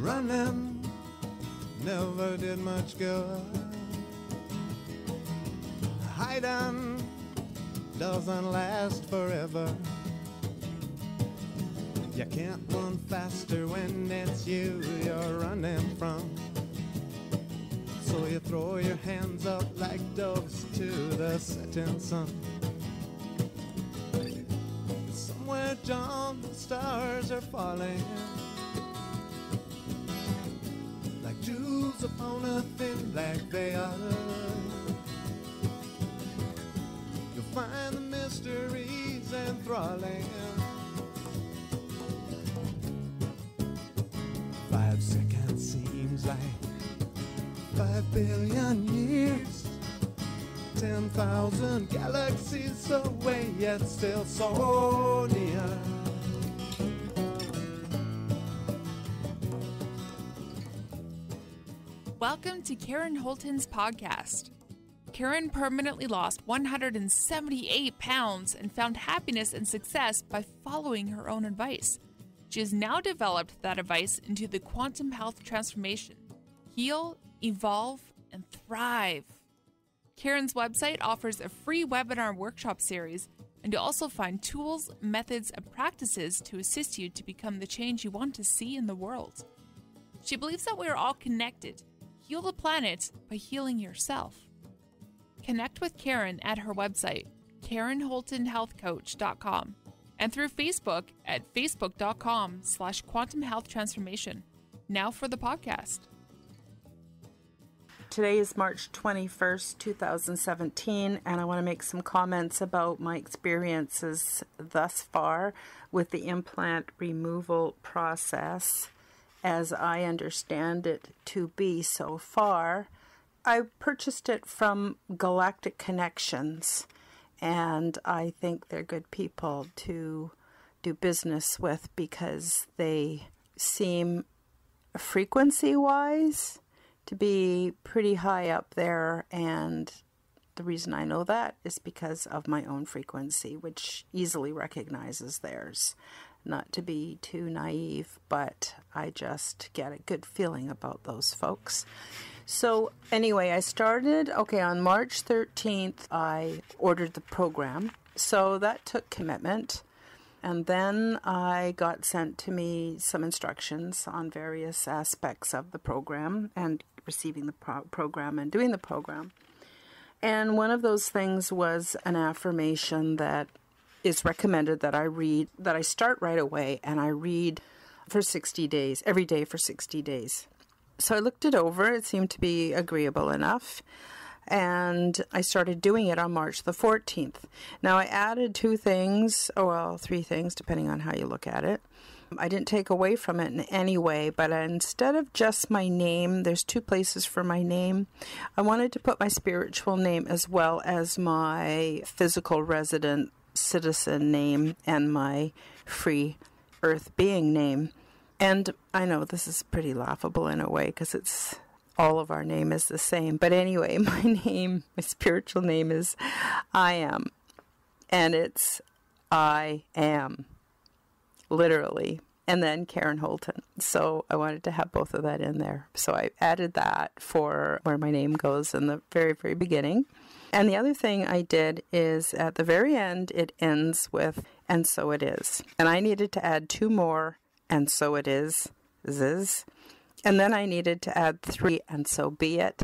Running never did much good. Hiding doesn't last forever. You can't run faster when it's you you're running from. So you throw your hands up like doves to the setting sun. Somewhere, John, the stars are falling like dews upon a thin black veil. You'll find the mysteries enthralling. 5 seconds seems like 5 billion years. 10,000 galaxies away, yet still so near. Welcome to Karen Holton's podcast. Karen permanently lost 178 pounds and found happiness and success by following her own advice. She has now developed that advice into the quantum health transformation. Heal, evolve, and thrive. Karen's website offers a free webinar workshop series, and you'll also find tools, methods, and practices to assist you to become the change you want to see in the world. She believes that we are all connected. Heal the planet by healing yourself. Connect with Karen at her website, KarenHoltonHealthCoach.com, and through Facebook at facebook.com/Quantum Health Transformation. Now for the podcast. Today is March 21st, 2017, and I want to make some comments about my experiences thus far with the implant removal process as I understand it to be so far. I purchased it from Galactic Connections, and I think they're good people to do business with because they seem frequency-wise to be pretty high up there, and the reason I know that is because of my own frequency, which easily recognizes theirs. Not to be too naive, but I just get a good feeling about those folks. So anyway, I started, on March 13th, I ordered the program. So that took commitment. And then I got sent to me some instructions on various aspects of the program and receiving the program and doing the program. And one of those things was an affirmation that is recommended that I read, that I start right away and I read for 60 days, every day for 60 days. So I looked it over. It seemed to be agreeable enough. And I started doing it on March the 14th. Now I added 2 things, 3 things, depending on how you look at it. I didn't take away from it in any way, but instead of just my name, there's 2 places for my name. I wanted to put my spiritual name as well as my physical resident citizen name and my free earth being name. And I know this is pretty laughable in a way because it's all of our name is the same. But anyway, my spiritual name is I Am. And it's I Am, literally. And then Karen Holton. So I wanted to have both of that in there. So I added that for where my name goes in the very, very beginning. And the other thing I did is at the very end, it ends with, and so it is. And I needed to add 2 more, and so it is, ziz. And then I needed to add 3, and so be it.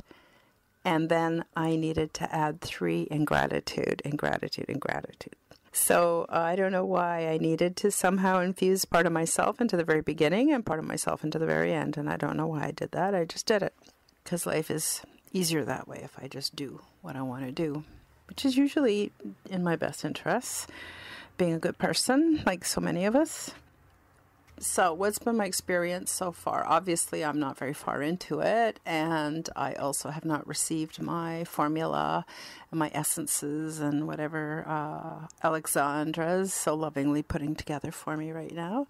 And then I needed to add 3 in gratitude, and gratitude, and gratitude. So I don't know why I needed to somehow infuse part of myself into the very beginning and part of myself into the very end. And I don't know why I did that. I just did it. Because life is easier that way if I just do what I want to do, which is usually in my best interests, being a good person, like so many of us. So what's been my experience so far? Obviously, I'm not very far into it, and I also have not received my formula and my essences and whatever Alexandra's so lovingly putting together for me right now.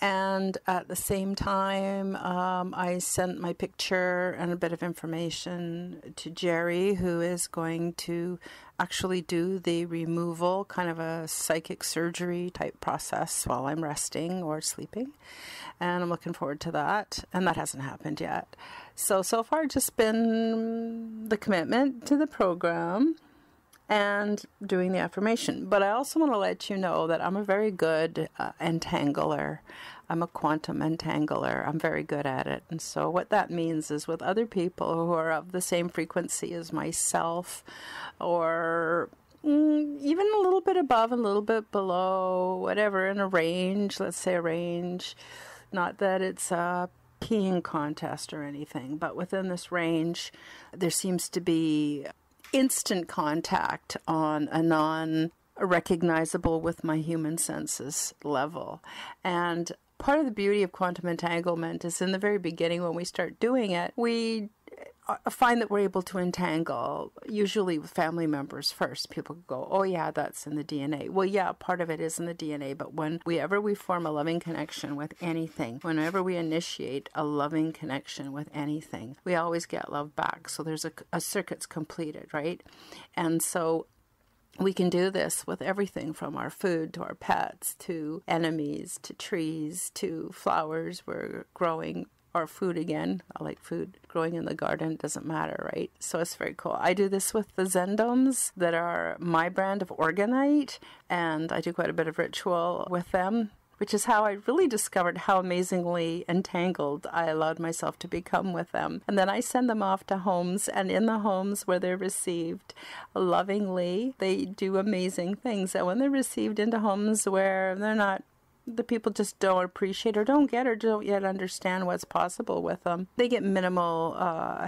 And at the same time, I sent my picture and a bit of information to Jerry, who is going to actually do the removal, kind of a psychic surgery type process while I'm resting or sleeping. And I'm looking forward to that. And that hasn't happened yet. So far just been the commitment to the program and doing the affirmation. But I also want to let you know that I'm a very good entangler. I'm a quantum entangler. I'm very good at it. And so what that means is with other people who are of the same frequency as myself, or even a little bit above, a little bit below, whatever, in a range, let's say a range, not that it's a peeing contest or anything, but within this range, there seems to be instant contact on a non-recognizable with my human senses level. And part of the beauty of quantum entanglement is in the very beginning when we start doing it, we find that we're able to entangle, usually with family members first. People go, oh yeah, that's in the DNA. Well, yeah, part of it is in the DNA, but whenever we form a loving connection with anything, whenever we initiate a loving connection with anything, we always get love back. So there's a circuit's completed, right? And so we can do this with everything from our food to our pets to enemies to trees to flowers we're growing, or food again. I like food. Growing in the garden doesn't matter, right? So it's very cool. I do this with the Zendoms that are my brand of organite, and I do quite a bit of ritual with them, which is how I really discovered how amazingly entangled I allowed myself to become with them. And then I send them off to homes, and in the homes where they're received lovingly, they do amazing things. And when they're received into homes where they're not, the people just don't appreciate or don't get or don't yet understand what's possible with them, they get minimal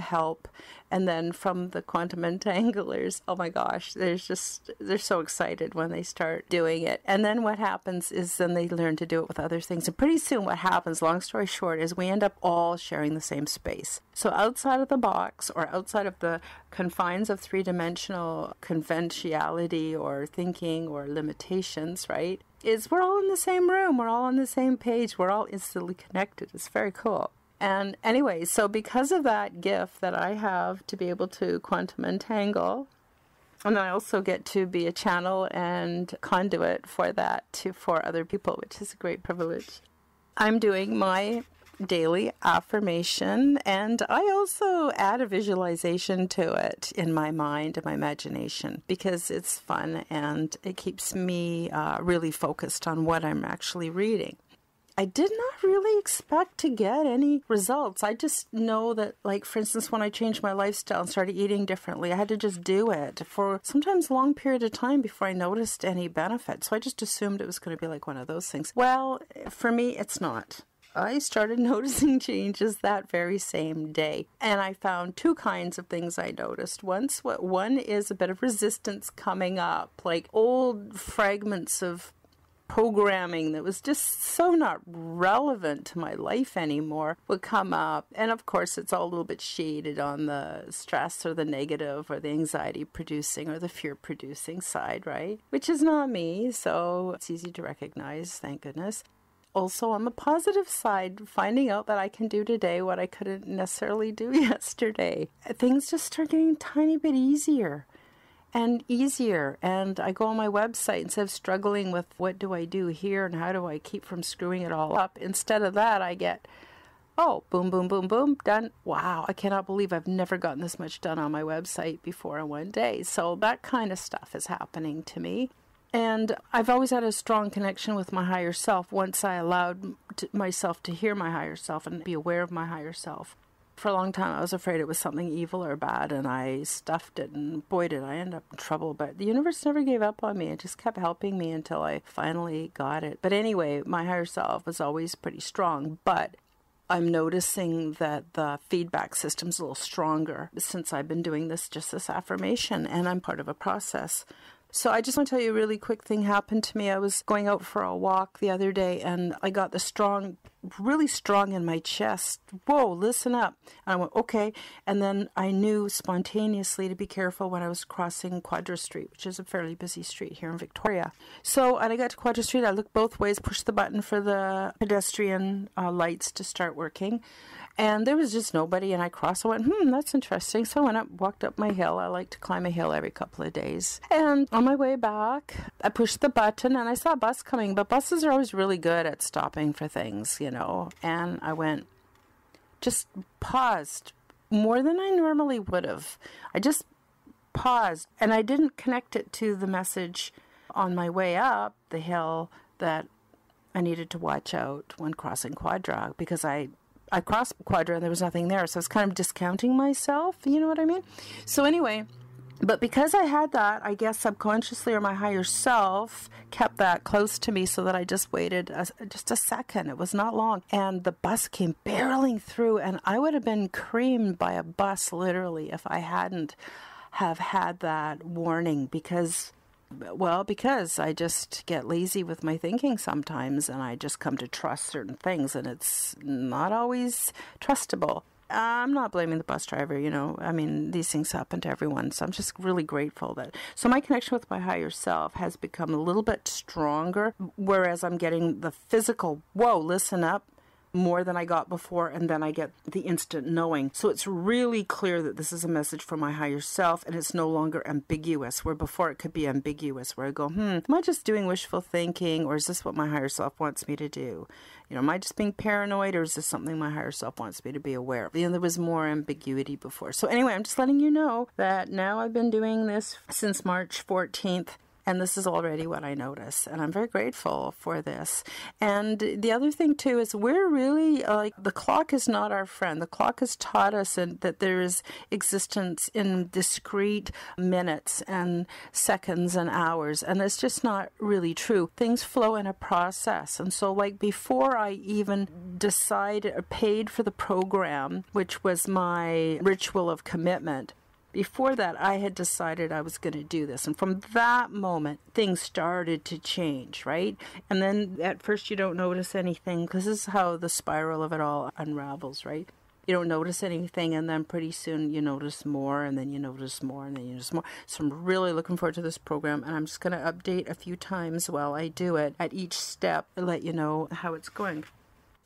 help. And then from the quantum entanglers, oh my gosh, they're so excited when they start doing it. And then what happens is then they learn to do it with other things. And pretty soon what happens, long story short, is we end up all sharing the same space. So outside of the box or outside of the confines of three-dimensional conventionality or thinking or limitations, right, is we're all in the same room. We're all on the same page. We're all instantly connected. It's very cool. And anyway, so because of that gift that I have to be able to quantum entangle, and I also get to be a channel and conduit for that for other people, which is a great privilege. I'm doing my daily affirmation, and I also add a visualization to it in my mind and my imagination because it's fun and it keeps me really focused on what I'm actually reading. I did not really expect to get any results. I just know that, like, for instance, when I changed my lifestyle and started eating differently, I had to just do it for sometimes a long period of time before I noticed any benefit. So I just assumed it was going to be like one of those things. Well, for me, it's not. I started noticing changes that very same day. And I found two kinds of things I noticed. One is a bit of resistance coming up, like old fragments of programming that was just so not relevant to my life anymore would come up. And of course, it's all a little bit shaded on the stress or the negative or the anxiety producing or the fear producing side, right? Which is not me. So it's easy to recognize, thank goodness. Also, on the positive side, finding out that I can do today what I couldn't necessarily do yesterday. Things just start getting a tiny bit easier and easier. And I go on my website instead of struggling with what do I do here and how do I keep from screwing it all up. Instead of that, I get, oh, boom, boom, boom, boom, done. Wow, I cannot believe I've never gotten this much done on my website before in one day. So that kind of stuff is happening to me. And I've always had a strong connection with my higher self once I allowed myself to hear my higher self and be aware of my higher self. For a long time, I was afraid it was something evil or bad, and I stuffed it, and boy, did I end up in trouble. But the universe never gave up on me. It just kept helping me until I finally got it. But anyway, my higher self was always pretty strong, but I'm noticing that the feedback system's a little stronger since I've been doing this affirmation, and I'm part of a process. So I just want to tell you a really quick thing happened to me. I was going out for a walk the other day, and I got the strong really strong in my chest. Whoa, listen up. And I went, okay. And then I knew spontaneously to be careful when I was crossing Quadra Street, which is a fairly busy street here in Victoria. So, and I got to Quadra Street, I looked both ways, pushed the button for the pedestrian lights to start working. And there was just nobody, and I crossed. I went, that's interesting. So I went up, walked up my hill. I like to climb a hill every couple of days. And on my way back, I pushed the button, and I saw a bus coming. But buses are always really good at stopping for things, you know. And I went, just paused more than I normally would have. I just paused, and I didn't connect it to the message on my way up the hill that I needed to watch out when crossing Quadra, because I crossed Quadra and there was nothing there. So I was kind of discounting myself, you know what I mean? So anyway, but because I had that, I guess subconsciously or my higher self kept that close to me so that I just waited just a second. It was not long. And the bus came barreling through, and I would have been creamed by a bus literally if I hadn't have had that warning, because I just get lazy with my thinking sometimes, and I just come to trust certain things, and it's not always trustable. I'm not blaming the bus driver, you know. I mean, these things happen to everyone, so I'm just really grateful that... So my connection with my higher self has become a little bit stronger, whereas I'm getting the physical, whoa, listen up, more than I got before, and then I get the instant knowing. So it's really clear that this is a message from my higher self, and it's no longer ambiguous, where before it could be ambiguous, where I go, am I just doing wishful thinking, or is this what my higher self wants me to do? You know, am I just being paranoid, or is this something my higher self wants me to be aware of? You know, there was more ambiguity before. So anyway, I'm just letting you know that now I've been doing this since March 14th. And this is already what I notice. And I'm very grateful for this. And the other thing, too, is we're really, the clock is not our friend. The clock has taught us that there is existence in discrete minutes and seconds and hours. And it's just not really true. Things flow in a process. And so, like, before I even decided or paid for the program, which was my ritual of commitment, before that, I had decided I was going to do this. And from that moment, things started to change, right? And then at first you don't notice anything, because this is how the spiral of it all unravels, right? You don't notice anything, and then pretty soon you notice more, and then you notice more, and then you notice more. So I'm really looking forward to this program, and I'm just going to update a few times while I do it at each step to let you know how it's going.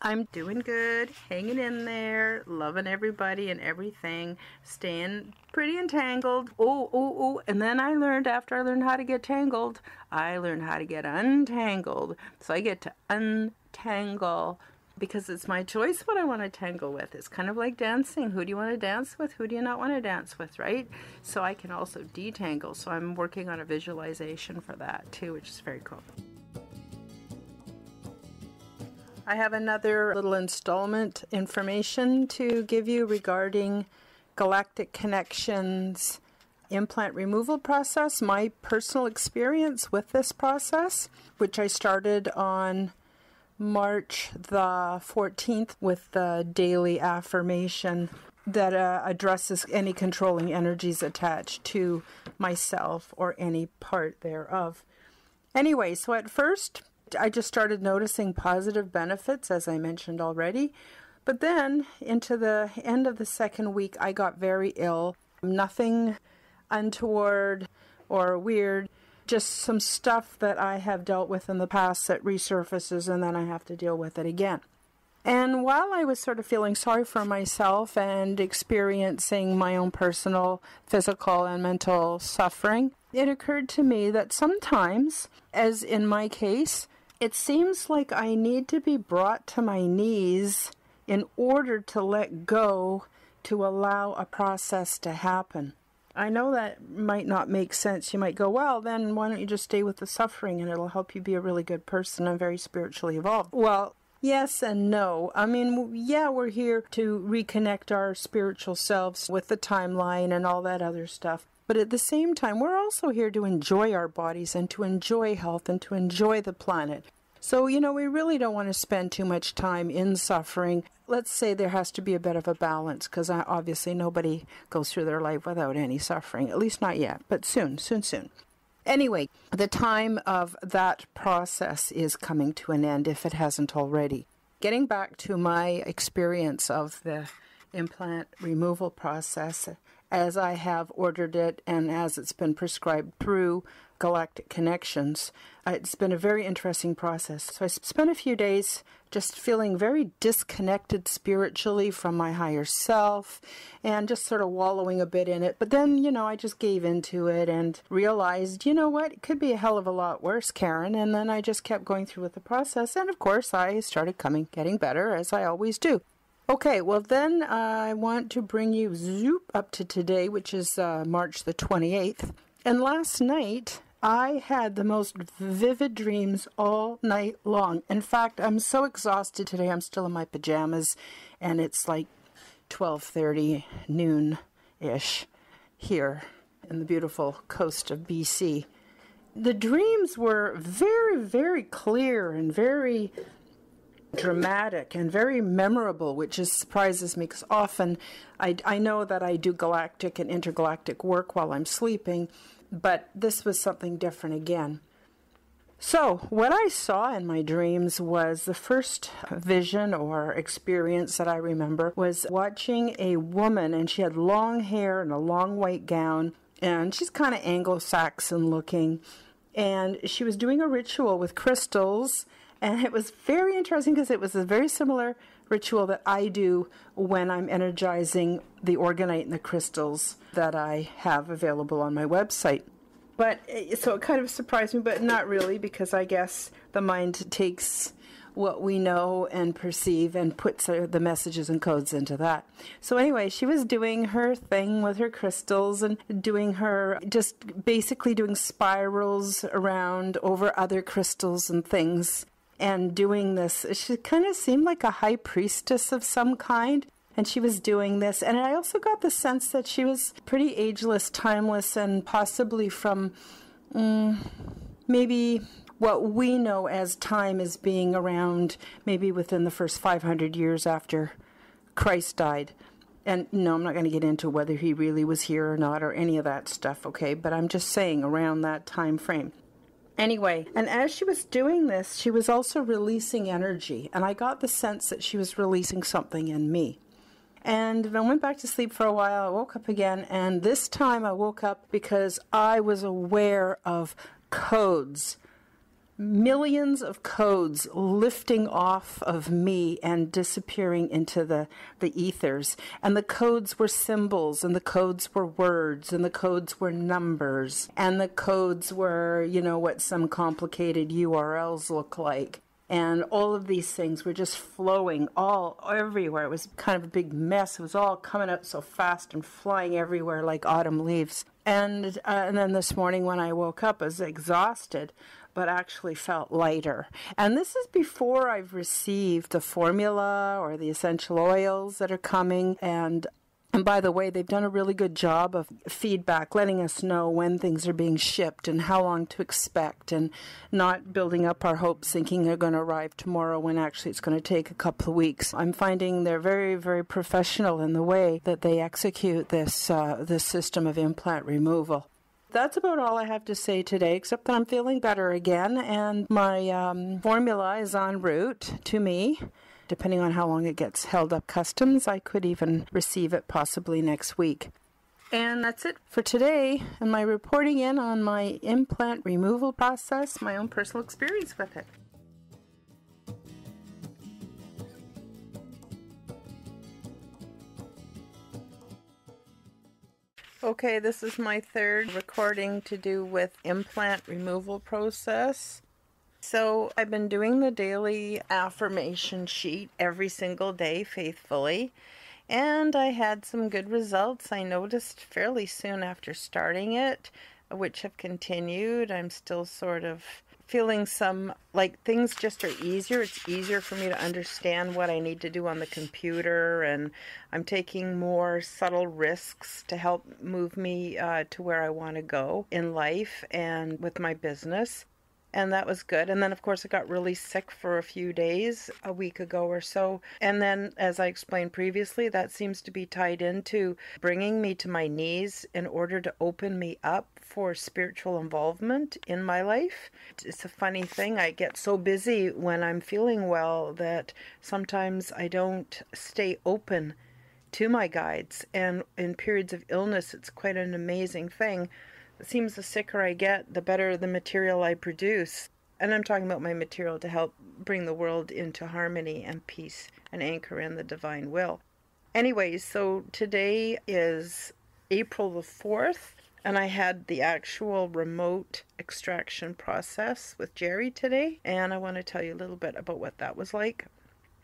I'm doing good, hanging in there, loving everybody and everything, staying pretty entangled. And then after I learned how to get tangled, I learned how to get untangled. So I get to untangle, because it's my choice what I want to tangle with. It's kind of like dancing. Who do you want to dance with? Who do you not want to dance with, right? So I can also detangle. So I'm working on a visualization for that too, which is very cool. I have another little installment information to give you regarding Galactic Connections implant removal process, my personal experience with this process, which I started on March the 14th with the daily affirmation that addresses any controlling energies attached to myself or any part thereof. Anyway, so at first, I just started noticing positive benefits, as I mentioned already. But then, into the end of the second week, I got very ill. Nothing untoward or weird, just some stuff that I have dealt with in the past that resurfaces, and then I have to deal with it again. And while I was sort of feeling sorry for myself and experiencing my own personal physical and mental suffering, it occurred to me that sometimes, as in my case, it seems like I need to be brought to my knees in order to let go, to allow a process to happen. I know that might not make sense. You might go, well, then why don't you just stay with the suffering and it'll help you be a really good person and very spiritually evolved. Well, yes and no. I mean, yeah, we're here to reconnect our spiritual selves with the timeline and all that other stuff. But at the same time, we're also here to enjoy our bodies and to enjoy health and to enjoy the planet. So, you know, we really don't want to spend too much time in suffering. Let's say there has to be a bit of a balance, because obviously nobody goes through their life without any suffering, at least not yet, but soon. Anyway, the time of that process is coming to an end if it hasn't already. getting back to my experience of the implant removal process, as I have ordered it and as it's been prescribed through Galactic Connections, it's been a very interesting process. So I spent a few days just feeling very disconnected spiritually from my higher self and just sort of wallowing a bit in it. But then, I just gave into it and realized, what, it could be a hell of a lot worse, Karen. And then I just kept going through with the process. And of course, I started getting better, as I always do. Okay, well then I want to bring you up to today, which is March the 28th. And last night, I had the most vivid dreams all night long. In fact, I'm so exhausted today. I'm still in my pajamas, and it's like 12:30 noon-ish here in the beautiful coast of BC. The dreams were very, very clear and very dramatic and very memorable, which surprises me because often I know that I do galactic and intergalactic work while I'm sleeping, but this was something different again. So what I saw in my dreams was the first vision or experience that I remember was watching a woman, and she had long hair and a long white gown, and she's kind of Anglo-Saxon looking, and she was doing a ritual with crystals. And it was very interesting because it was a very similar ritual that I do when I'm energizing the organite and the crystals that I have available on my website. But so it kind of surprised me, but not really, because I guess the mind takes what we know and perceive and puts the messages and codes into that. So anyway, she was doing her thing with her crystals and just basically doing spirals around over other crystals and things. And doing this, she kind of seemed like a high priestess of some kind, and she was doing this. And I also got the sense that she was pretty ageless, timeless, and possibly from maybe what we know as time as being around maybe within the first 500 years after Christ died. And no, I'm not going to get into whether he really was here or not or any of that stuff, okay? But I'm just saying around that time frame. Anyway, and as she was doing this, she was also releasing energy, and I got the sense that she was releasing something in me. And I went back to sleep for a while. I woke up again, and this time I woke up because I was aware of codes. Millions of codes lifting off of me and disappearing into the ethers. And the codes were symbols, and the codes were words, and the codes were numbers, and the codes were, what some complicated URLs look like. And all of these things were just flowing everywhere. It was kind of a big mess. It was all coming out so fast and flying everywhere like autumn leaves. And then this morning when I woke up, I was exhausted, but actually felt lighter. And this is before I've received the formula or the essential oils that are coming. And by the way, they've done a really good job of feedback, letting us know when things are being shipped and how long to expect, and not building up our hopes thinking they're going to arrive tomorrow when actually it's going to take a couple of weeks. I'm finding they're very, very professional in the way that they execute this system of implant removal. That's about all I have to say today, except that I'm feeling better again, and my formula is en route to me. Depending on how long it gets held up customs, I could even receive it possibly next week. And that's it for today, and my reporting in on my implant removal process, my own personal experience with it. Okay, this is my third recording to do with implant removal process. So I've been doing the daily affirmation sheet every single day faithfully, and I had some good results I noticed fairly soon after starting it, which have continued. I'm still sort of feeling some, like, things just are easier. It's easier for me to understand what I need to do on the computer, and I'm taking more subtle risks to help move me to where I want to go in life and with my business. And that was good. And then, of course, I got really sick for a few days, a week ago or so. And then, as I explained previously, that seems to be tied into bringing me to my knees in order to open me up for spiritual involvement in my life. It's a funny thing. I get so busy when I'm feeling well that sometimes I don't stay open to my guides. And in periods of illness, it's quite an amazing thing. It seems the sicker I get, the better the material I produce. And I'm talking about my material to help bring the world into harmony and peace and anchor in the divine will. Anyways, so today is April the 4th, and I had the actual remote extraction process with Jerry today, and I want to tell you a little bit about what that was like.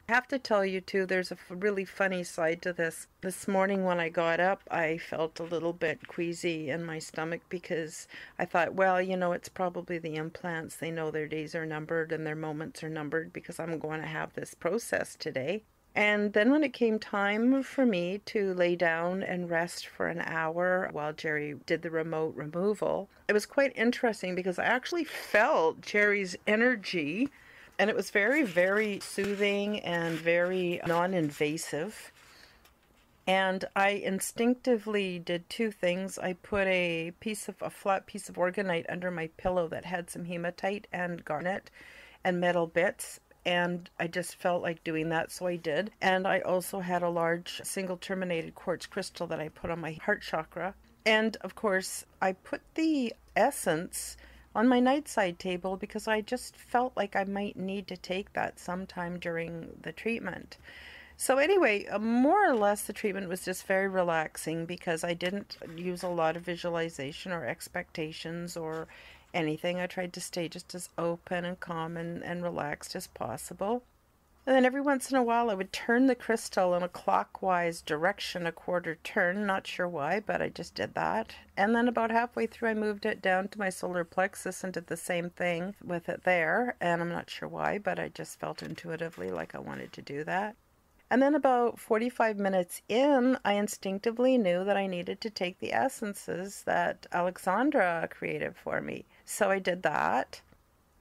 I have to tell you too, there's a really funny side to this. This morning when I got up, I felt a little bit queasy in my stomach because I thought, well, you know, it's probably the implants. They know their days are numbered and their moments are numbered because I'm going to have this process today. And then when it came time for me to lay down and rest for an hour while Jerry did the remote removal, it was quite interesting because I actually felt Jerry's energy, and it was very, very soothing and very non-invasive. And I instinctively did two things. I put a flat piece of organite under my pillow that had some hematite and garnet and metal bits. And I just felt like doing that, so I did. And I also had a large single terminated quartz crystal that I put on my heart chakra. And of course, I put the essence on my nightside table because I just felt like I might need to take that sometime during the treatment. So anyway, more or less the treatment was just very relaxing because I didn't use a lot of visualization or expectations or anything. I tried to stay just as open and calm and relaxed as possible. And then every once in a while I would turn the crystal in a clockwise direction, a quarter turn, not sure why, but I just did that. And then about halfway through I moved it down to my solar plexus and did the same thing with it there. And I'm not sure why, but I just felt intuitively like I wanted to do that. And then about 45 minutes in, I instinctively knew that I needed to take the essences that Alexandra created for me. So I did that.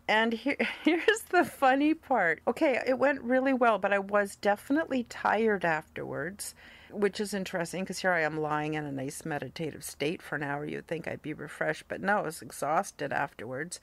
And here's the funny part. Okay, it went really well, but I was definitely tired afterwards, which is interesting because here I am lying in a nice meditative state for an hour. You'd think I'd be refreshed, but no, I was exhausted afterwards.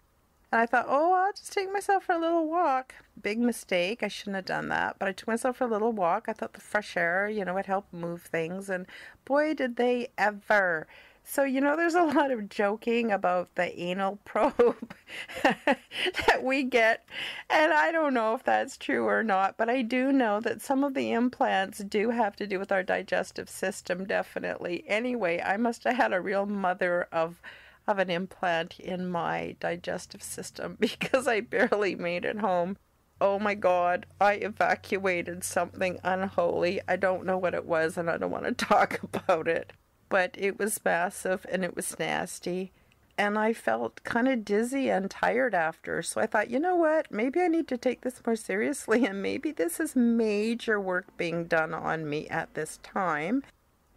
And I thought, oh, I'll just take myself for a little walk. Big mistake. I shouldn't have done that. But I took myself for a little walk. I thought the fresh air, would help move things. And boy, did they ever. So, there's a lot of joking about the anal probe that we get. And I don't know if that's true or not. But I do know that some of the implants do have to do with our digestive system, definitely. Anyway, I must have had a real mother of an implant in my digestive system because I barely made it home. Oh my God, I evacuated something unholy. I don't know what it was and I don't want to talk about it. But it was massive and it was nasty. And I felt kind of dizzy and tired after. So I thought, you know what? Maybe I need to take this more seriously and maybe this is major work being done on me at this time.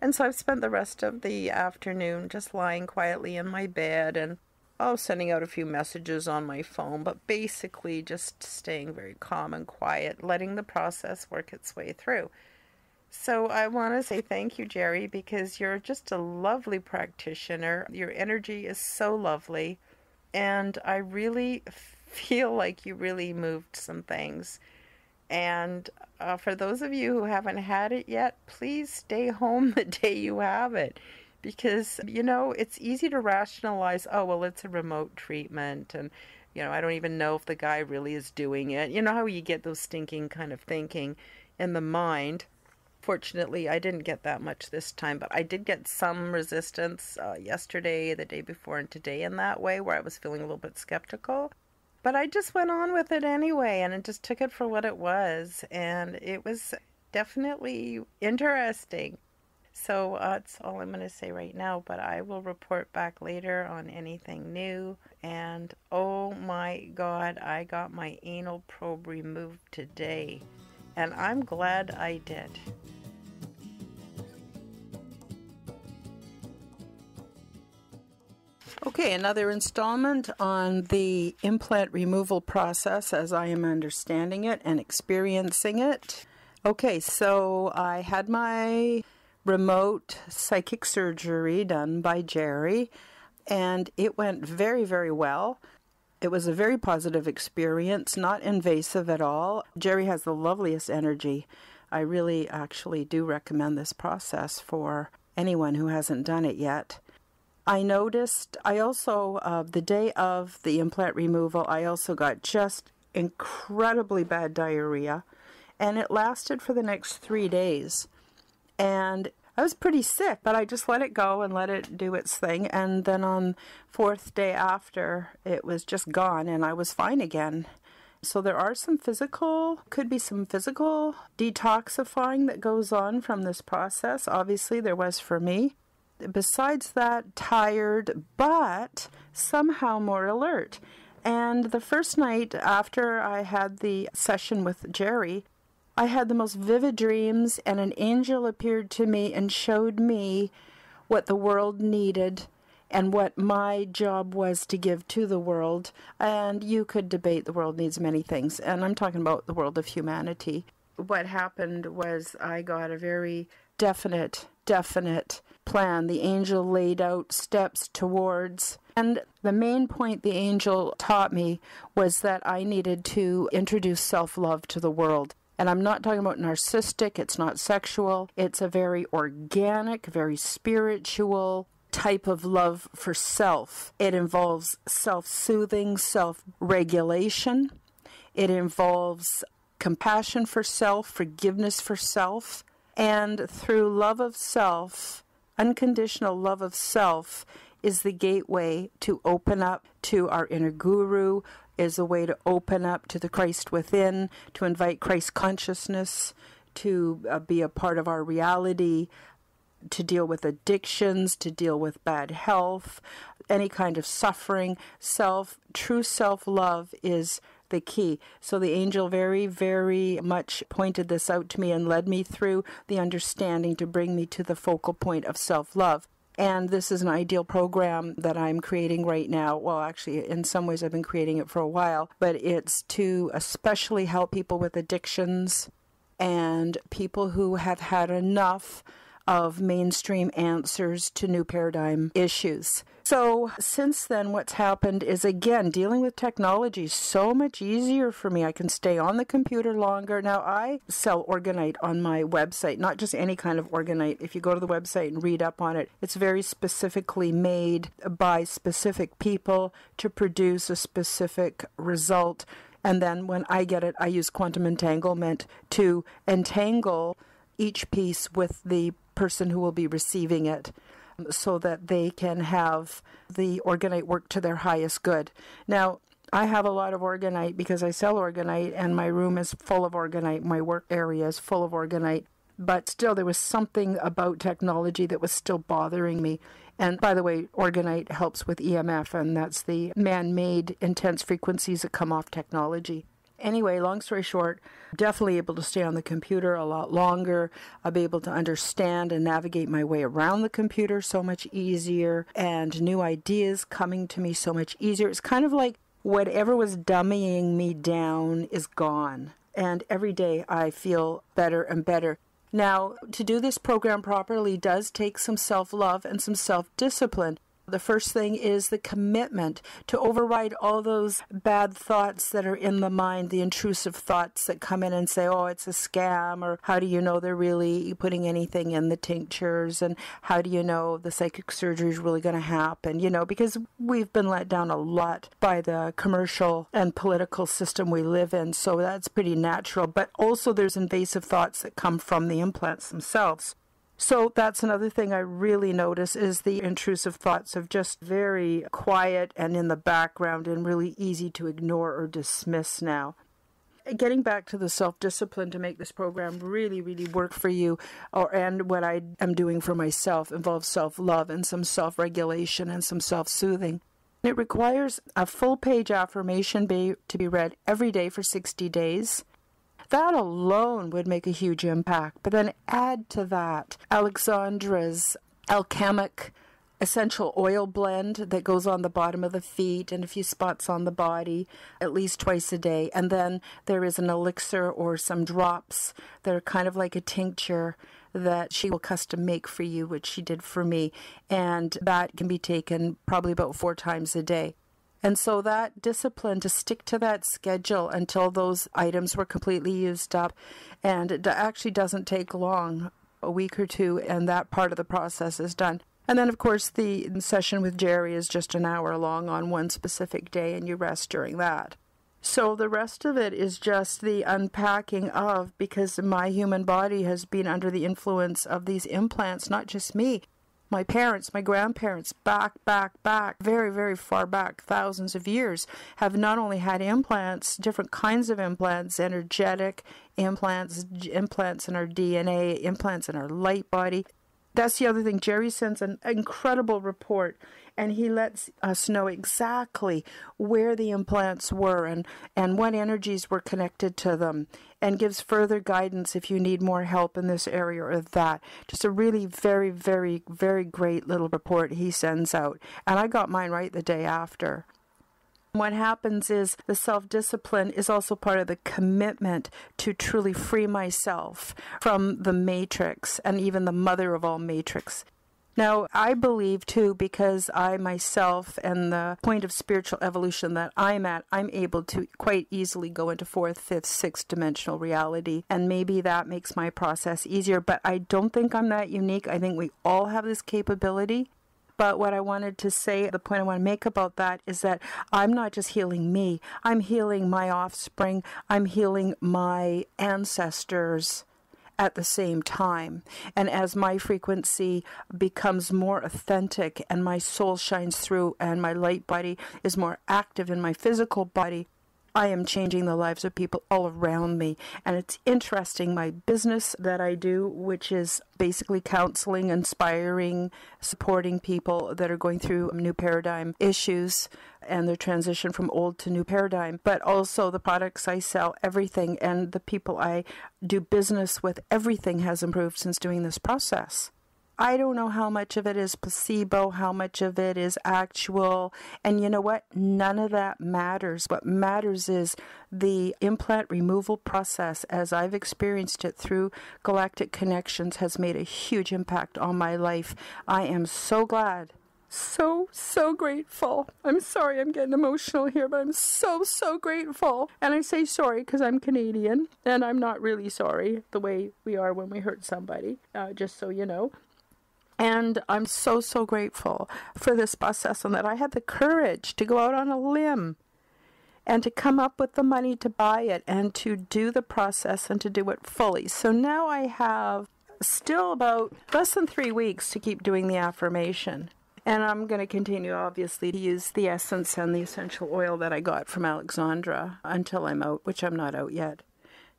And so I've spent the rest of the afternoon just lying quietly in my bed and sending out a few messages on my phone, but basically just staying very calm and quiet, letting the process work its way through. So I want to say thank you, Jerry, because you're just a lovely practitioner. Your energy is so lovely, and I really feel like you really moved some things. And for those of you who haven't had it yet, please stay home the day you have it. Because, it's easy to rationalize, oh, well, it's a remote treatment. And, I don't even know if the guy really is doing it. You know how you get those stinking kind of thinking in the mind. Fortunately, I didn't get that much this time. But I did get some resistance yesterday, the day before, and today in that way where I was feeling a little bit skeptical. But I just went on with it anyway, and I just took it for what it was, and it was definitely interesting. So that's all I'm going to say right now, but I will report back later on anything new. And oh my God, I got my anal probe removed today, and I'm glad I did. Okay, another installment on the implant removal process as I am understanding it and experiencing it. Okay, so I had my remote psychic surgery done by Jerry. and it went very, very well. It was a very positive experience, not invasive at all. Jerry has the loveliest energy. I really actually do recommend this process for anyone who hasn't done it yet. I noticed, the day of the implant removal, I also got just incredibly bad diarrhea, and it lasted for the next 3 days. And I was pretty sick, but I just let it go and let it do its thing. And then on 4th day after, it was just gone and I was fine again. So there are could be some physical detoxifying that goes on from this process. Obviously, there was for me. Besides that, tired, but somehow more alert. And the first night after I had the session with Jerry, I had the most vivid dreams, and an angel appeared to me and showed me what the world needed and what my job was to give to the world. And you could debate the world needs many things, and I'm talking about the world of humanity. What happened was I got a very definite plan. The angel laid out steps towards, and the main point the angel taught me was that I needed to introduce self-love to the world. And I'm not talking about narcissistic, it's not sexual. It's a very organic, very spiritual type of love for self. It involves self-soothing, self-regulation. It involves compassion for self, forgiveness for self. And through love of self, unconditional love of self, is the gateway to open up to our inner guru, is a way to open up to the Christ within, to invite Christ consciousness to be a part of our reality, to deal with addictions, to deal with bad health, any kind of suffering. True self-love is the key. So the angel very, very much pointed this out to me and led me through the understanding to bring me to the focal point of self-love. And this is an ideal program that I'm creating right now. Well, actually, in some ways I've been creating it for a while, but it's to especially help people with addictions and people who have had enough of mainstream answers to new paradigm issues. So since then, what's happened is, again, dealing with technology is so much easier for me. I can stay on the computer longer. Now, I sell Organite on my website, not just any kind of Organite. If you go to the website and read up on it, it's very specifically made by specific people to produce a specific result. And then when I get it, I use quantum entanglement to entangle each piece with the person who will be receiving it, so that they can have the Organite work to their highest good. Now, I have a lot of Organite because I sell Organite, and my room is full of Organite. My work area is full of Organite. But still, there was something about technology that was still bothering me. And by the way, Organite helps with EMF, and that's the man-made intense frequencies that come off technology. Anyway, long story short, definitely able to stay on the computer a lot longer. I'll be able to understand and navigate my way around the computer so much easier, and new ideas coming to me so much easier. It's kind of like whatever was dummying me down is gone. And every day I feel better and better. Now, to do this program properly does take some self-love and some self-discipline. The first thing is the commitment to override all those bad thoughts that are in the mind, the intrusive thoughts that come in and say, oh, it's a scam, or how do you know they're really putting anything in the tinctures, and how do you know the psychic surgery is really going to happen, because we've been let down a lot by the commercial and political system we live in, so that's pretty natural. But also there's invasive thoughts that come from the implants themselves. So that's another thing I really notice is the intrusive thoughts of just very quiet and in the background and really easy to ignore or dismiss now. Getting back to the self-discipline to make this program really, really work for you, and what I am doing for myself involves self-love and some self-regulation and some self-soothing. It requires a full-page affirmation to be read every day for 60 days. That alone would make a huge impact. But then add to that Alexandra's alchemic essential oil blend that goes on the bottom of the feet and a few spots on the body at least twice a day. And then there is an elixir or some drops that are kind of like a tincture that she will custom make for you, which she did for me. And that can be taken probably about 4 times a day. And so that discipline to stick to that schedule until those items were completely used up, and it actually doesn't take long, a week or 2, and that part of the process is done. And then, of course, the session with Jerry is just an hour long on one specific day, and you rest during that. So the rest of it is just the unpacking of, because my human body has been under the influence of these implants, not just me. My parents, my grandparents, back, very, very far back, thousands of years, have not only had implants, different kinds of implants, energetic implants, implants in our DNA, implants in our light body. That's the other thing. Jerry sends an incredible report, and he lets us know exactly where the implants were and what energies were connected to them, and gives further guidance if you need more help in this area or that. Just a really very, very, very great little report he sends out. And I got mine right the day after. What happens is the self-discipline is also part of the commitment to truly free myself from the matrix and even the mother of all matrix. Now, I believe, too, because I myself and the point of spiritual evolution that I'm at, I'm able to quite easily go into 4th, 5th, 6th dimensional reality, and maybe that makes my process easier, but I don't think I'm that unique. I think we all have this capability. But what I wanted to say, the point I want to make about that is that I'm not just healing me. I'm healing my offspring. I'm healing my ancestors at the same time. And as my frequency becomes more authentic and my soul shines through and my light body is more active in my physical body, I am changing the lives of people all around me. And it's interesting, my business that I do, which is basically counseling, inspiring, supporting people that are going through new paradigm issues and their transition from old to new paradigm, but also the products I sell, everything, and the people I do business with, everything has improved since doing this process. I don't know how much of it is placebo, how much of it is actual. And you know what? None of that matters. What matters is the implant removal process, as I've experienced it through Galactic Connections, has made a huge impact on my life. I am so glad. So grateful. I'm sorry I'm getting emotional here, but I'm so grateful. And I say sorry because I'm Canadian, and I'm not really sorry the way we are when we hurt somebody, just so you know. And I'm so grateful for this process and that I had the courage to go out on a limb and to come up with the money to buy it and to do the process and to do it fully. So now I have still about less than 3 weeks to keep doing the affirmation. And I'm going to continue, obviously, to use the essence and the essential oil that I got from Alexandra until I'm out, which I'm not out yet.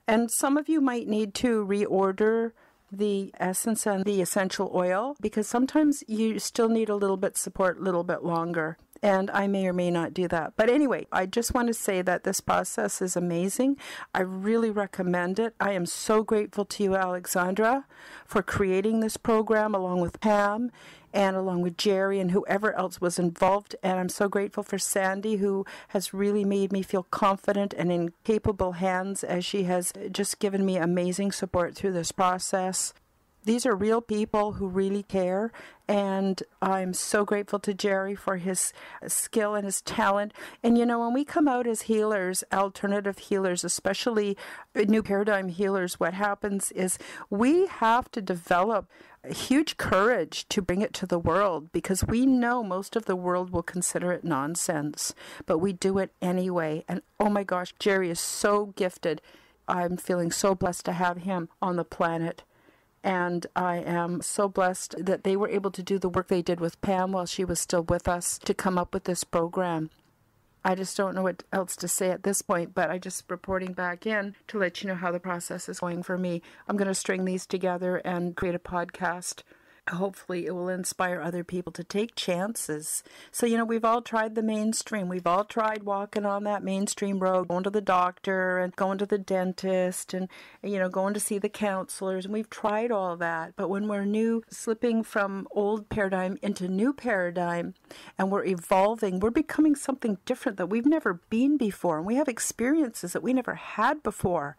And some of you might need to reorder the essence and the essential oil, because sometimes you still need a little bit support, a little bit longer. And I may or may not do that. But anyway, I just want to say that this process is amazing. I really recommend it. I am so grateful to you, Alexandra, for creating this program along with Pam and along with Jerry and whoever else was involved. And I'm so grateful for Sandy, who has really made me feel confident and in capable hands, as she has just given me amazing support through this process. These are real people who really care, and I'm so grateful to Jerry for his skill and his talent. And you know, when we come out as healers, alternative healers, especially new paradigm healers, what happens is we have to develop huge courage to bring it to the world, because we know most of the world will consider it nonsense, but we do it anyway. And oh my gosh, Jerry is so gifted. I'm feeling so blessed to have him on the planet. And I am so blessed that they were able to do the work they did with Pam while she was still with us to come up with this program. I just don't know what else to say at this point, but I just reporting back in to let you know how the process is going for me. I'm going to string these together and create a podcast hopefully it will inspire other people to take chances. So, we've all tried the mainstream. We've all tried walking on that mainstream road, going to the doctor and going to the dentist and going to see the counselors. And we've tried all that. But when we're slipping from old paradigm into new paradigm, and we're evolving, we're becoming something different that we've never been before. And we have experiences that we never had before.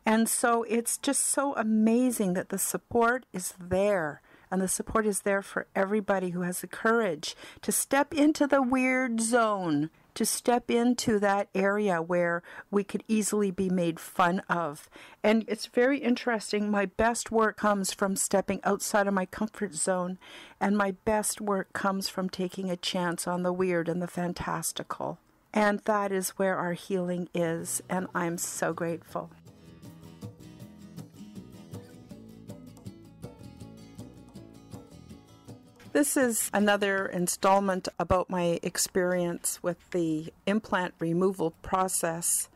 And so it's just so amazing that the support is there. And the support is there for everybody who has the courage to step into the weird zone, to step into that area where we could easily be made fun of. And it's very interesting. My best work comes from stepping outside of my comfort zone. And my best work comes from taking a chance on the weird and the fantastical. And that is where our healing is. And I'm so grateful. This is another installment about my experience with the implant removal process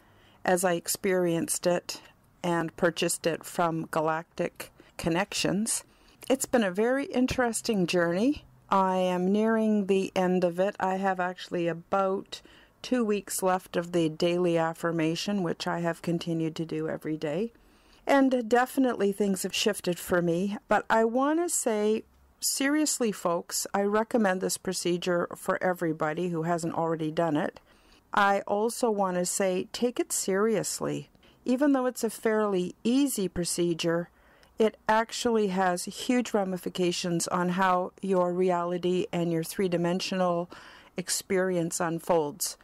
as I experienced it and purchased it from Galactic Connections. It's been a very interesting journey. I am nearing the end of it. I have actually about 2 weeks left of the daily affirmation, which I have continued to do every day. And definitely things have shifted for me. But I want to say, seriously, folks, I recommend this procedure for everybody who hasn't already done it. I also want to say, take it seriously. Even though it's a fairly easy procedure, it actually has huge ramifications on how your reality and your three-dimensional experience unfolds.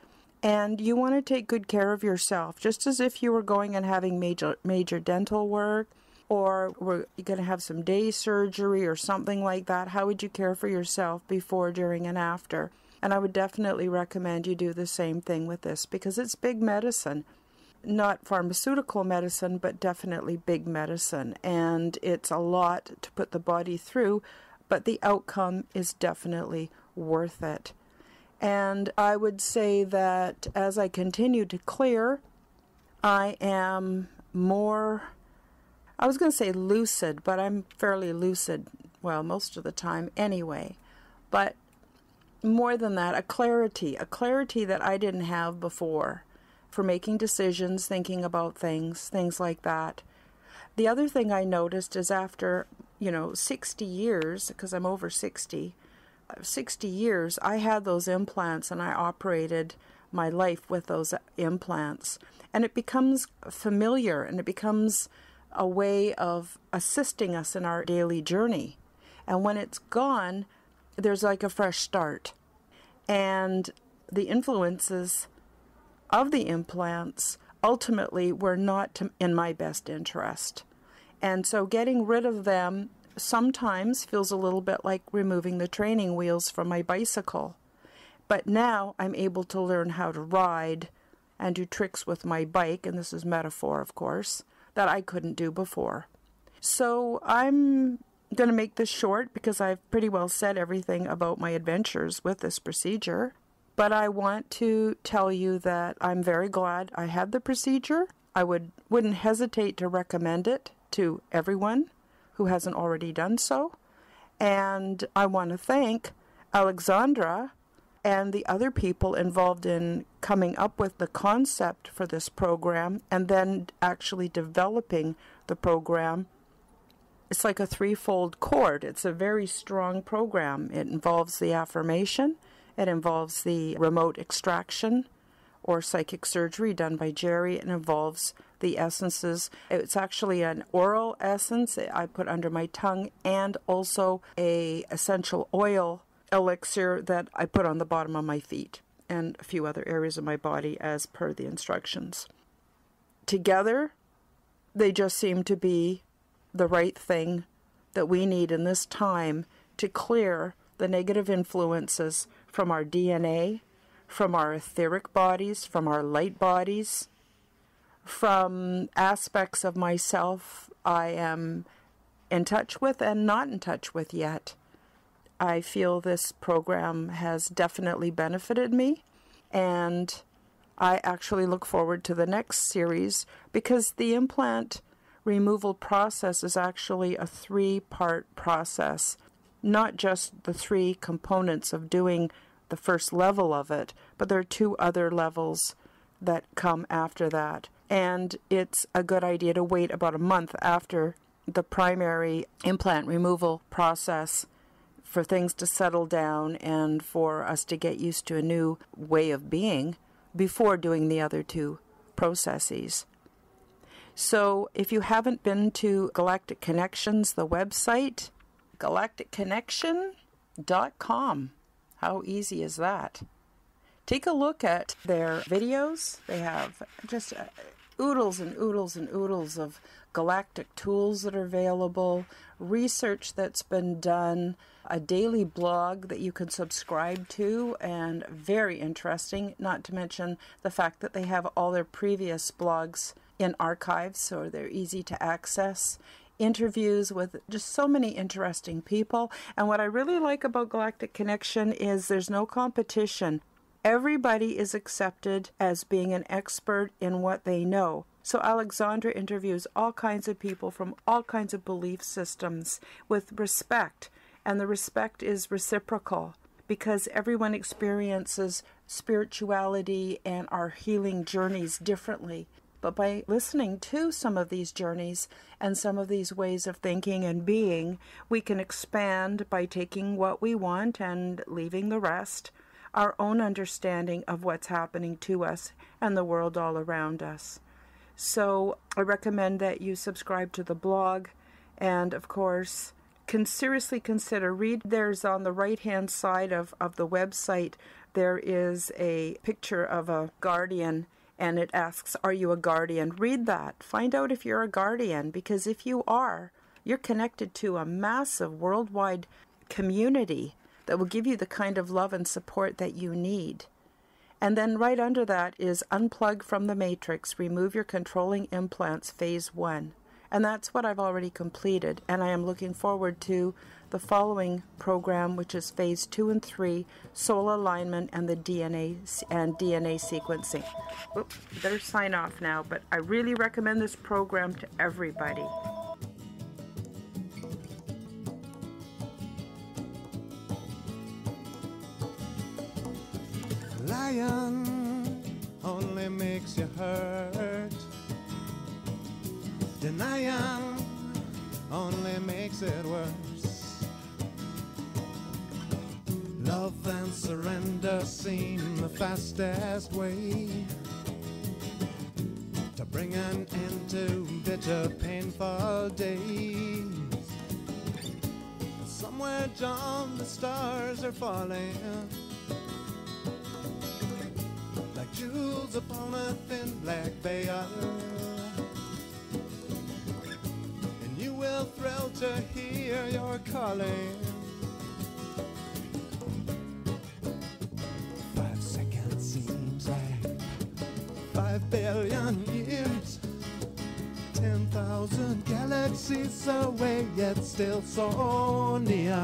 And you want to take good care of yourself, just as if you were going and having major dental work, or we're going to have some day surgery or something like that. How would you care for yourself before, during, and after? And I would definitely recommend you do the same thing with this, because it's big medicine. Not pharmaceutical medicine, but definitely big medicine. And it's a lot to put the body through, but the outcome is definitely worth it. And I would say that as I continue to clear, I am more, I was going to say lucid, but I'm fairly lucid, well, most of the time anyway. But more than that, a clarity that I didn't have before for making decisions, thinking about things like that. The other thing I noticed is after, 60 years, because I'm over 60 years, I had those implants and I operated my life with those implants. And it becomes familiar, and it becomes a way of assisting us in our daily journey. And when it's gone, there's like a fresh start. And the influences of the implants ultimately were not in my best interest. And so getting rid of them sometimes feels a little bit like removing the training wheels from my bicycle. But now I'm able to learn how to ride and do tricks with my bike, and this is metaphor, of course, that I couldn't do before. So I'm going to make this short because I've pretty well said everything about my adventures with this procedure. But I want to tell you that I'm very glad I had the procedure. I wouldn't hesitate to recommend it to everyone who hasn't already done so. And I want to thank Alexandra and the other people involved in coming up with the concept for this program and then actually developing the program. It's like a threefold cord. It's a very strong program. It involves the affirmation, it involves the remote extraction or psychic surgery done by Jerry, it involves the essences. It's actually an oral essence I put under my tongue, and also a essential oil elixir that I put on the bottom of my feet and a few other areas of my body as per the instructions. Together, they just seem to be the right thing that we need in this time to clear the negative influences from our DNA, from our etheric bodies, from our light bodies, from aspects of myself I am in touch with and not in touch with yet. I feel this program has definitely benefited me, and I actually look forward to the next series because the implant removal process is actually a 3-part process. not just the 3 components of doing the first level of it, but there are 2 other levels that come after that. And it's a good idea to wait about a month after the primary implant removal process for things to settle down and for us to get used to a new way of being before doing the other 2 processes. So if you haven't been to Galactic Connections, the website, galacticconnection.com. How easy is that? Take a look at their videos. They have just oodles and oodles and oodles of galactic tools that are available, research that's been done, a daily blog that you can subscribe to, and very interesting, not to mention the fact that they have all their previous blogs in archives, so they're easy to access. Interviews with just so many interesting people. And what I really like about Galactic Connection is there's no competition. Everybody is accepted as being an expert in what they know. So Alexandra interviews all kinds of people from all kinds of belief systems with respect. And the respect is reciprocal because everyone experiences spirituality and our healing journeys differently. But by listening to some of these journeys and some of these ways of thinking and being, we can expand by taking what we want and leaving the rest, our own understanding of what's happening to us and the world all around us. So I recommend that you subscribe to the blog and, of course, seriously consider, there's on the right-hand side of the website, there is a picture of a guardian, and it asks, are you a guardian? Read that. Find out if you're a guardian, because if you are, you're connected to a massive worldwide community that will give you the kind of love and support that you need. And then right under that is Unplug from the Matrix, Remove Your Controlling Implants, Phase 1. And that's what I've already completed, and I am looking forward to the following program, which is Phase 2 and 3, Soul Alignment and the DNA sequencing. Oops, better sign off now, but I really recommend this program to everybody. Lion only makes you hurt. Denying only makes it worse. Love and surrender seem the fastest way to bring an end to bitter, painful days. Somewhere down the stars are falling like jewels upon a thin black veil. Will thrill to hear your calling. 5 seconds seems like 5 billion years. 10,000 galaxies away, yet still so near.